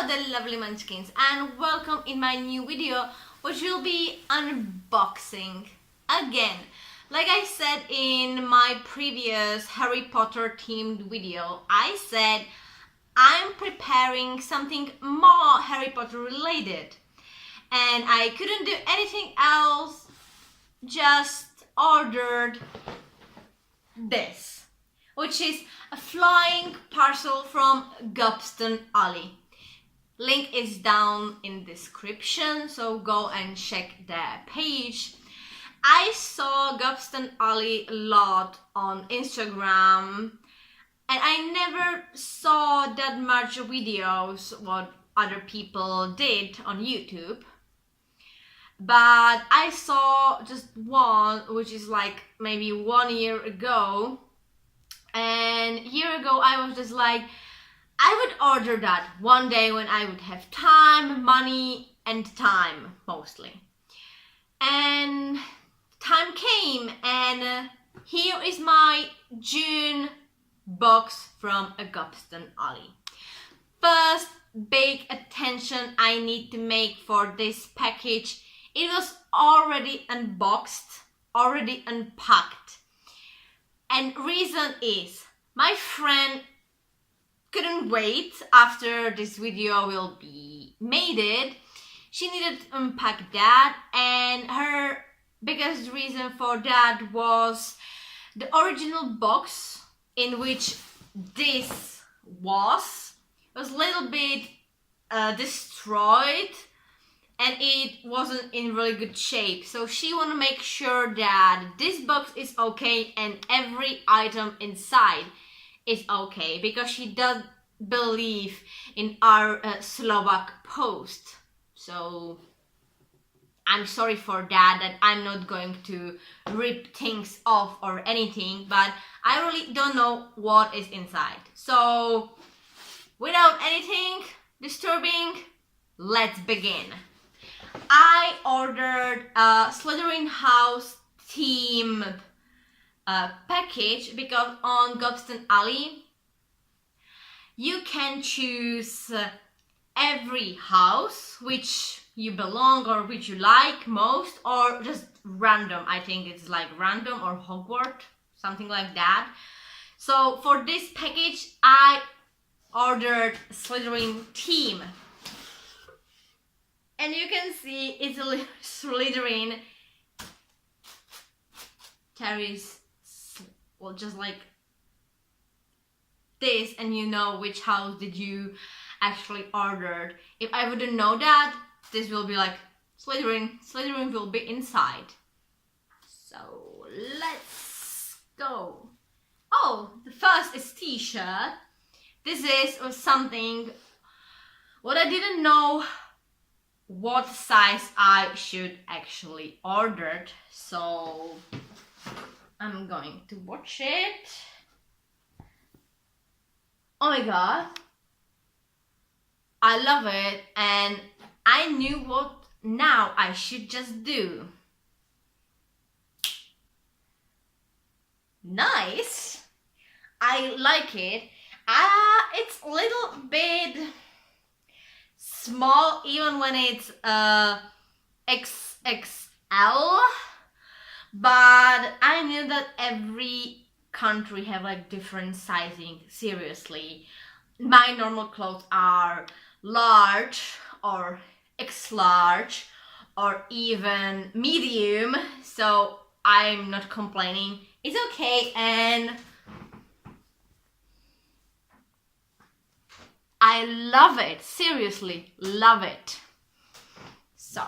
Hello there lovely munchkins, and welcome in my new video, which will be unboxing again. Like I said in my previous Harry Potter themed video, I said I'm preparing something more Harry Potter related, and I couldn't do anything else, just ordered this, which is a flying parcel from GobstoneAlley. Link is down in description, so go and check their page. I saw GobstoneAlley a lot on Instagram, and I never saw that much videos what other people did on YouTube. But I saw just one, which is like maybe 1 year ago. And a year ago I was just like, I would order that one day when I would have time, money and time mostly. And time came, and here is my June box from a GobstoneAlley. First big attention I need to make for this package. It was already unboxed, already unpacked. And reason is, my friend couldn't wait after this video will be made. She needed to unpack that, and her biggest reason for that was the original box in which this was a little bit destroyed, and it wasn't in really good shape. So she want to make sure that this box is okay and every item inside is okay, because she does believe in our Slovak post. So I'm sorry for that I'm not going to rip things off or anything, but I really don't know what is inside. So without anything disturbing, let's begin. I ordered a Slytherin house theme package because on GobstoneAlley you can choose every house which you belong or which you like most, or just random. I think it's like random or Hogwarts, something like that. So for this package I ordered Slytherin theme. And you can see it's a little Slytherin. Carries, well, just like this, and you know which house did you actually ordered. If I wouldn't know that, this will be like Slytherin. Slytherin will be inside. So let's go. Oh, the first is T-shirt. This is something what I didn't know what size I should actually order, so I'm going to watch it. Oh my god, I love it, and I knew what now I should just do. Nice, I like it. It's a little bit small even when it's XXL, but I knew that every country have like different sizing. Seriously, my normal clothes are large or X large or even medium, so I'm not complaining. It's okay, and I love it, seriously, love it. So,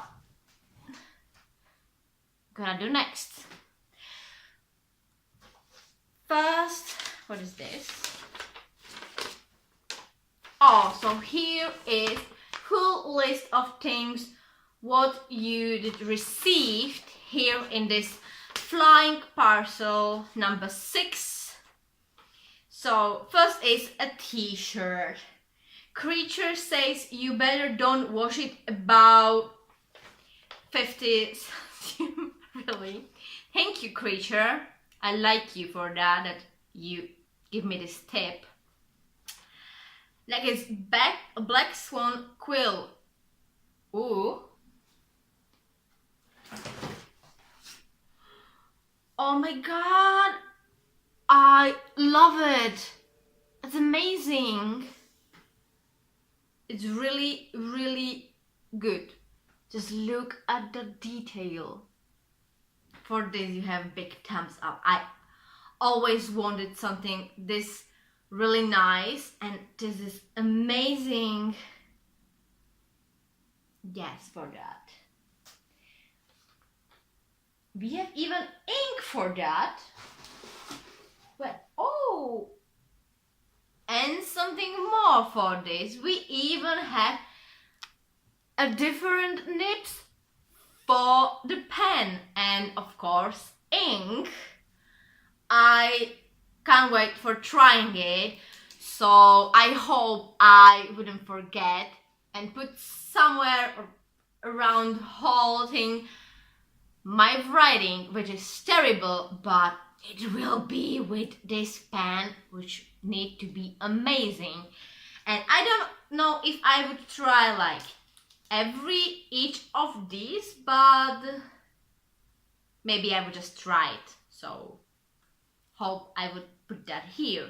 gonna do next. First, what is this? Oh, so here is full list of things what you did received here in this flying parcel number 6. So first is a T-shirt. Creature says you better don't wash it about 50 centimeters. Really? Thank you, Creature. I like you for that you give me this tip. Next is Black Swan Quill. Ooh. Oh my god, I love it. It's amazing. It's really, really good. Just look at the detail. For this you have big thumbs up. I always wanted something this really nice, and this is amazing. Yes, for that. We have even ink for that. Well, oh, and something more for this. We even have a different nibs for the pen, and of course ink. I can't wait for trying it, so I hope I wouldn't forget and put somewhere around holding my writing, which is terrible, but it will be with this pen, which need to be amazing. And I don't know if I would try like each of these, but maybe I would just try it. So hope I would put that here.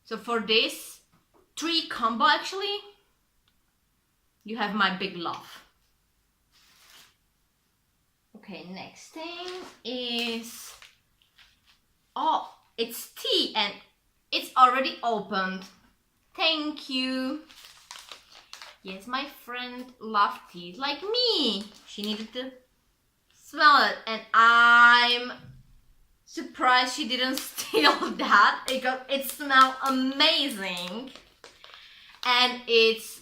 So for this 3 combo, actually, you have my big love. Okay, next thing is, oh, it's tea and it's already opened. Thank you. Yes, my friend loved tea like me. She needed to smell it, and I'm surprised she didn't steal that because it smells amazing. And it's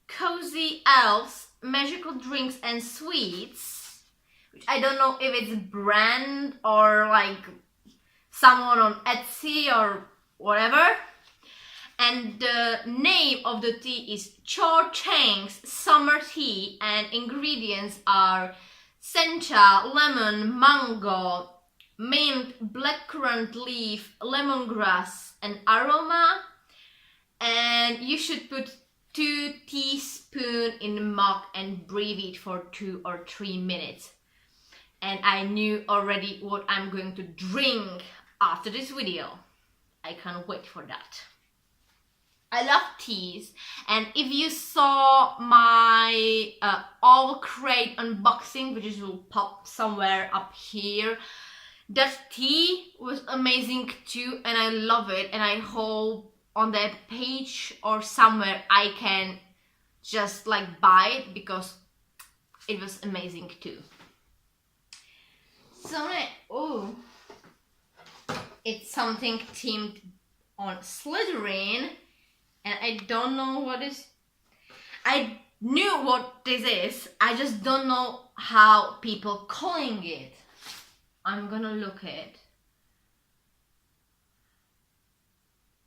Cozy Elves Magical Drinks and Sweets, which I don't know if it's a brand or like someone on Etsy or whatever. And the name of the tea is Cho Chang's Summer Tea, and ingredients are sencha, lemon, mango, mint, blackcurrant leaf, lemongrass, and aroma. And you should put 2 teaspoons in the mug and brew it for 2 or 3 minutes. And I knew already what I'm going to drink after this video. I can't wait for that. I love teas, and if you saw my all crate unboxing, which will pop somewhere up here, that tea was amazing too, and I love it, and I hope on that page or somewhere I can just like buy it because it was amazing too. So oh, it's something themed on Slytherin. And I don't know what is. I knew what this is. I just don't know how people calling it. I'm gonna look at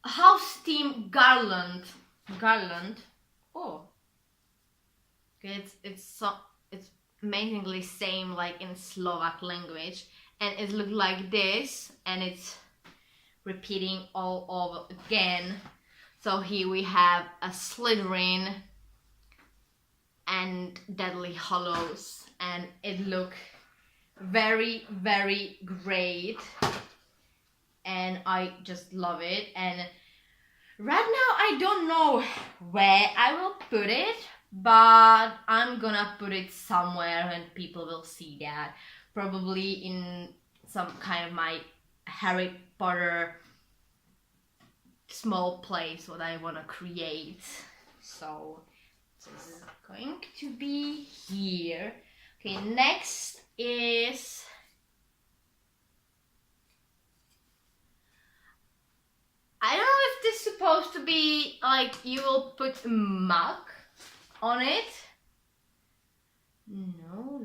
House Team Garland. Garland. Oh, okay. It's amazingly same like in Slovak language, and it looks like this, and it's repeating all over again. So here we have a Slytherin and Deadly Hallows, and it looks very, very great, and I just love it. And right now I don't know where I will put it, but I'm gonna put it somewhere and people will see that, probably in some kind of my Harry Potter small place what I want to create. So this is going to be here. Okay, next is, I don't know if this is supposed to be like you will put a mug on it. No.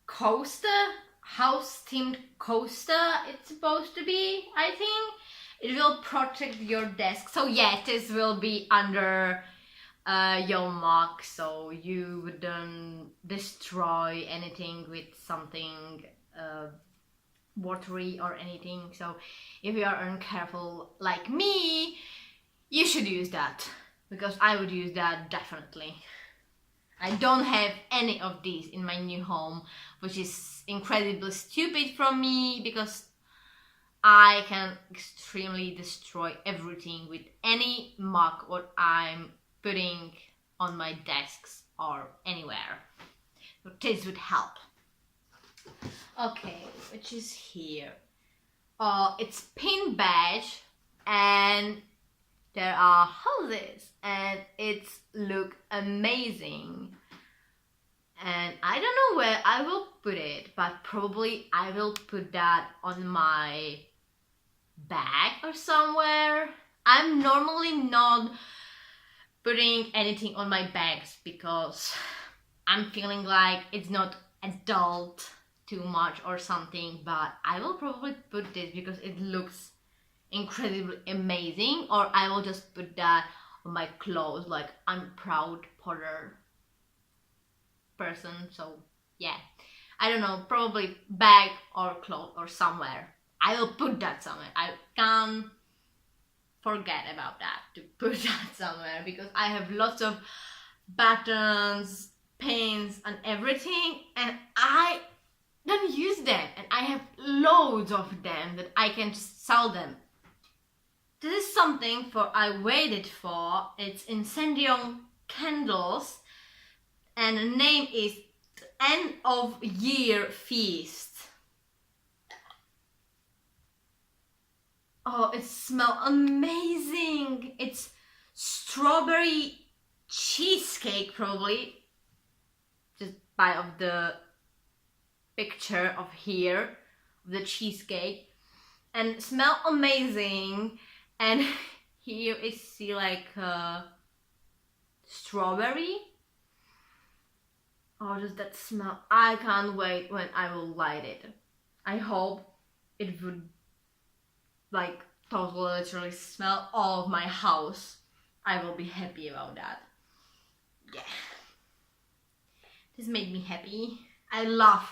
Coaster, house themed coaster it's supposed to be, I think. It will protect your desk. So yeah, this will be under your mug, so you wouldn't destroy anything with something watery or anything. So if you are uncareful like me, you should use that, because I would use that definitely. I don't have any of these in my new home, which is incredibly stupid from me, because I can extremely destroy everything with any mug what I'm putting on my desks or anywhere. So this would help. Okay, which is here? It's pin badge, and there are houses, and it's look amazing. And I don't know where I will put it, but probably I will put that on my bag or somewhere. I'm normally not putting anything on my bags because I'm feeling like it's not adult too much or something, but I will probably put this because it looks incredibly amazing, or I will just put that on my clothes, like I'm proud Potter person. So yeah, I don't know, probably bag or clothes or somewhere. I will put that somewhere. I can't forget about that, to put that somewhere, because I have lots of buttons, pins and everything, and I don't use them, and I have loads of them that I can just sell them. This is something for I waited for. It's Incendium candles, and the name is End of Year Feast. Oh, it smells amazing. It's strawberry cheesecake, probably, just by of the picture of here, the cheesecake, and smell amazing. And here is see like strawberry. Oh, does that smell? I can't wait when I will light it. I hope it would like totally literally smell all of my house. I will be happy about that. Yeah, this made me happy. I love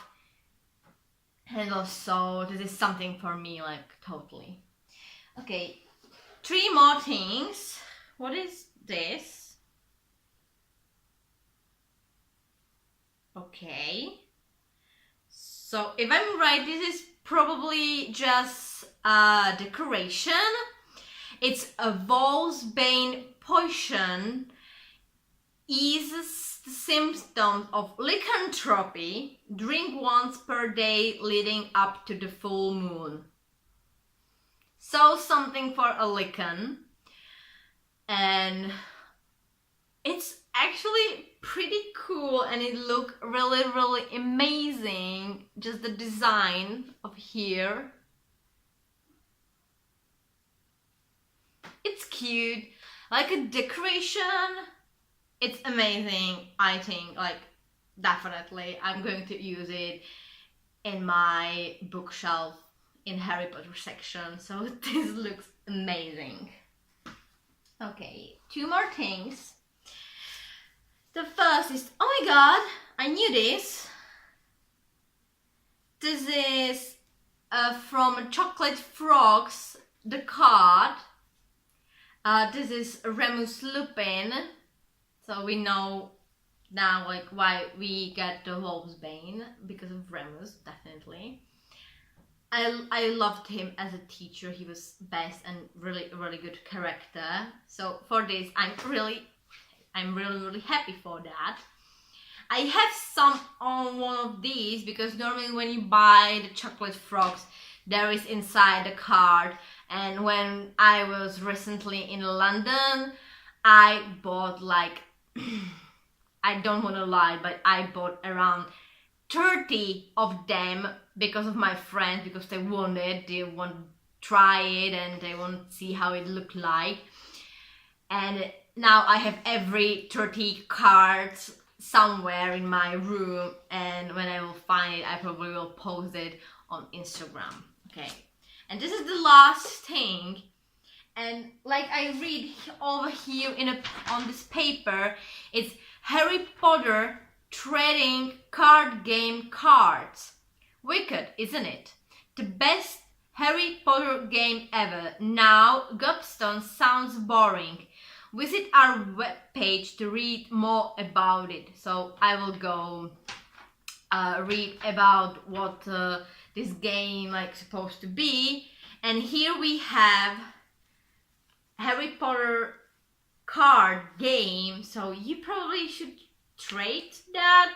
candles, so this is something for me, like totally. Okay, 3 more things. What is this? Okay, so if I'm right, this is probably just a decoration. It's a Vols Bane potion, eases the symptoms of lycanthropy. Drink once per day leading up to the full moon. So something for a lycan, and it's actually pretty cool, and it look really amazing. Just the design of here, it's cute, like a decoration. It's amazing. I think, like, definitely I'm going to use it in my bookshelf in Harry Potter section. So this looks amazing. Okay, 2 more things. The first is, oh my god, I knew this. This is from Chocolate Frogs, the card. This is REM Sleep N. So we know now like why we get the Vols Bane, because of Remus, definitely. I loved him as a teacher. He was best and really good character. So for this, I'm really happy for that. I have some on one of these, because normally when you buy the Chocolate Frogs, there is inside the card. And when I was recently in London, I bought like I don't want to lie, but I bought around 30 of them because of my friends, because they want to try it and they want to see how it looked like. And now I have every 30 cards somewhere in my room, and when I will find it, I probably will post it on Instagram. Okay, and this is the last thing. And like I read over here on this paper, it's Harry Potter trading card game cards. Wicked, isn't it? the best Harry Potter game ever. Now, Gobstone sounds boring. Visit our webpage to read more about it. So I will go read about what this game like supposed to be. And here we have Harry Potter card game. So you probably should trade that.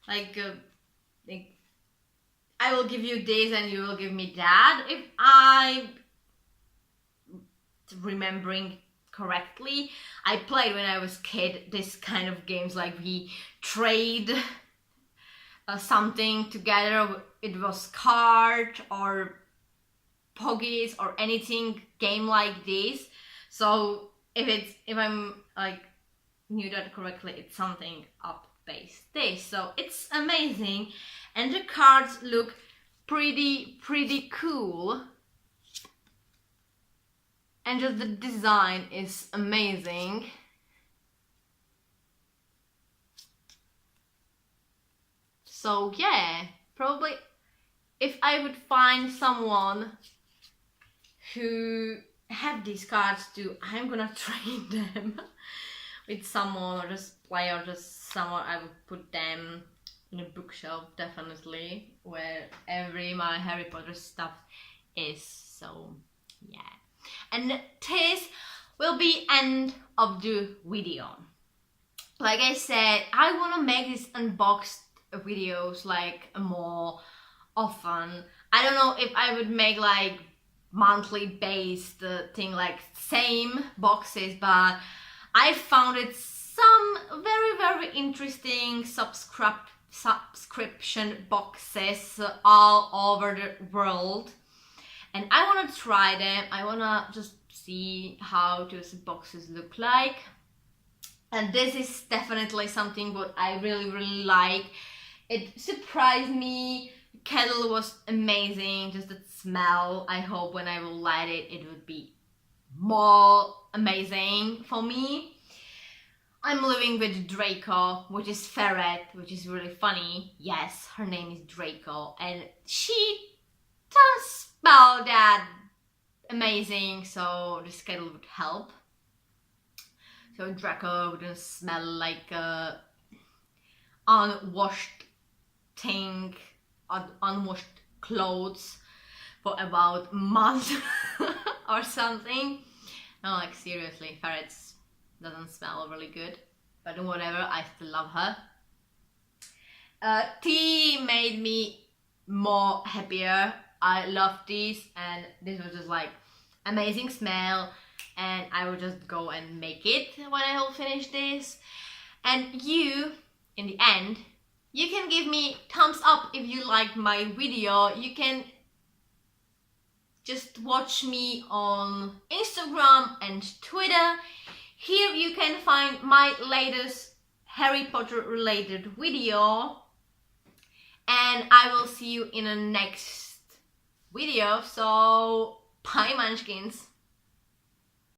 Like I will give you this and you will give me that, if I remembering correctly. I played when I was kid this kind of games, like we trade something together. It was card or poggies or anything game like this. So if I'm like knew that correctly, it's something up based this. So it's amazing, and the cards look pretty cool, and just the design is amazing. So yeah, probably if I would find someone who have these cards too, I'm gonna trade them with someone, or just play, or just someone. I would put them in a bookshelf, definitely, where my Harry Potter stuff is. So yeah, and this will be end of the video. Like I said, I want to make these unboxed videos like more often. I don't know if I would make like monthly based thing, like same boxes, but I found it some very interesting subscription boxes all over the world, and I want to try them. I want to just see how those boxes look like, and this is definitely something what I really like. It surprised me. The kettle was amazing, just the smell. I hope when I will light it, it would be more amazing for me. I'm living with Draco, which is ferret, which is really funny. Yes, her name is Draco, and she does smell that amazing, so this kettle would help. So Draco wouldn't smell like unwashed thing, unwashed clothes for about a month or something. No, like seriously, ferrets doesn't smell really good, but whatever, I still love her. Tea made me more happier. I love these, and this was just like amazing smell, and I will just go and make it when I will finish this. And you, in the end, you can give me thumbs up if you like my video. You can just watch me on Instagram and Twitter. Here you can find my latest Harry Potter related video, and I will see you in the next video. So bye, Munchkins.